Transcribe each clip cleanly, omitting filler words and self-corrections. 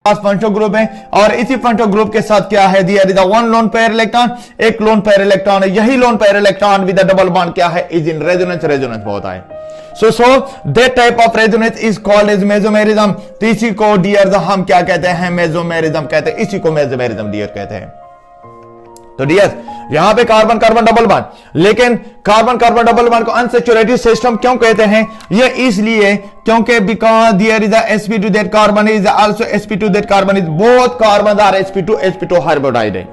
पास functional group है और इसी फंक्शनल ग्रुप के साथ क्या है, दिया है वन लोन पेयर इलेक्ट्रॉन, एक लोन पेयर इलेक्ट्रॉन है। यही lone pair electron with double bond क्या है, इज इन रेजोनेंस, रेजोनेंस में होता है। So that type of resonance is called as mesomerism. तो इसी को डियर हम क्या कहते हैं, मेसोमेरिज्म कहते हैं, इसी को मेसोमेरिज्म डियर कहते हैं। तो डियर यहां पे कार्बन कार्बन डबल बॉन्ड, लेकिन कार्बन कार्बन डबल बॉन्ड को अनसैचुरेटेड सिस्टम क्यों कहते हैं, ये इसलिए क्योंकि because there is a sp2 that carbon is also sp2 that carbon is both carbon are sp2 हाइब्रिडाइड है।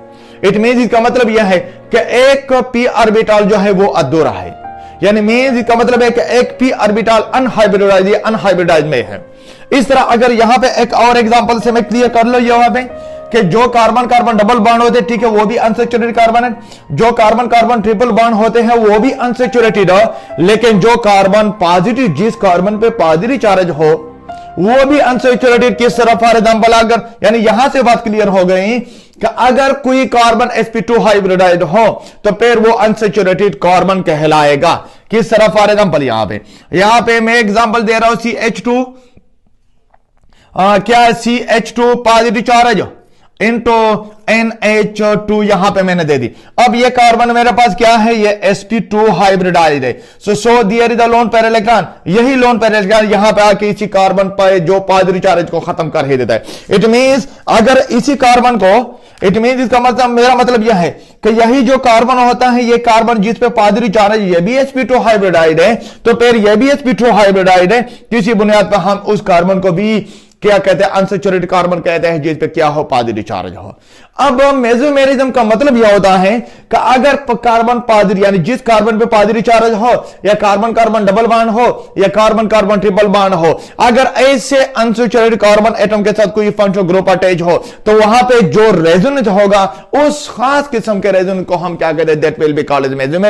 इट मींस इसका मतलब यह है कि एक p ऑर्बिटल जो है वो अधूरा है, यानी मींस इसका मतलब है कि एक p ऑर्बिटल अनहाइब्रिडाइज में है। इस तरह अगर यहां पे एक और एग्जांपल से मैं क्लियर कर लो, यहां पे कि जो कार्बन कार्बन डबल बॉन्ड होते हैं, ठीक है, वो भी अनसैचुरेटेड कार्बन है। जो कार्बन कार्बन ट्रिपल बॉन्ड होते हैं वो भी अनसैचुरेटेड है, लेकिन जो कार्बन पॉजिटिव, जिस कार्बन पे पॉजिटिव चार्ज हो वो भी अनसैचुरेटेड। किस तरह, फॉर एग्जांपल अगर, यानी यहां से बात क्लियर हो गई कि अगर कोई कार्बन sp2 हाइब्रिडाइड हो तो फिर वो अनसैचुरेटेड कार्बन कहलाएगा। किस तरह, फॉर एग्जांपल यहां पे मैं एग्जांपल दे रहा हूं, CH2 क्या है, CH2 positive charge into NH2 यहां पे मैंने दे दी। अब ये कार्बन मेरे पास क्या है, ये sp2 हाइब्रिडाइड है। So there is the lone pair electron, यही लोन पेयर इलेक्ट्रॉन यहां पे आके इसी कार्बन पर जो पॉजिटिव चार्ज को खत्म कर ही देता है। इट मींस अगर इसी कार्बन को, इट मींस इसका मतलब, मेरा मतलब यह है कि यही जो कार्बन होता है, ये कार्बन जिस पे पॉजिटिव चार्ज, ये भी sp2 हाइब्रिडाइड है, तो फिर ये भी sp2 हाइब्रिडाइड है। किसी बुनियाद पर हम उस कार्बन को भी क्या कहते हैं, अनसैचुरेटेड कार्बन कहते हैं, जिस पे क्या हो, पॉजिटिव चार्ज हो। अब मेसोमेरिज्म का मतलब यह होता है कि अगर कार्बन पॉजिटिव, यानी जिस कार्बन पे पॉजिटिव चार्ज हो, या कार्बन कार्बन डबल बॉन्ड हो, या कार्बन कार्बन ट्रिपल बॉन्ड हो, अगर ऐसे अनसैचुरेटेड कार्बन एटम के साथ कोई फंक्शनल ग्रुप अटैच हो, तो वहां पे जो रेजोनेंस होगा, उस खास किस्म के रेजोनेंस को हम क्या कहते हैं, that will be called as मेसोमेरिज्म।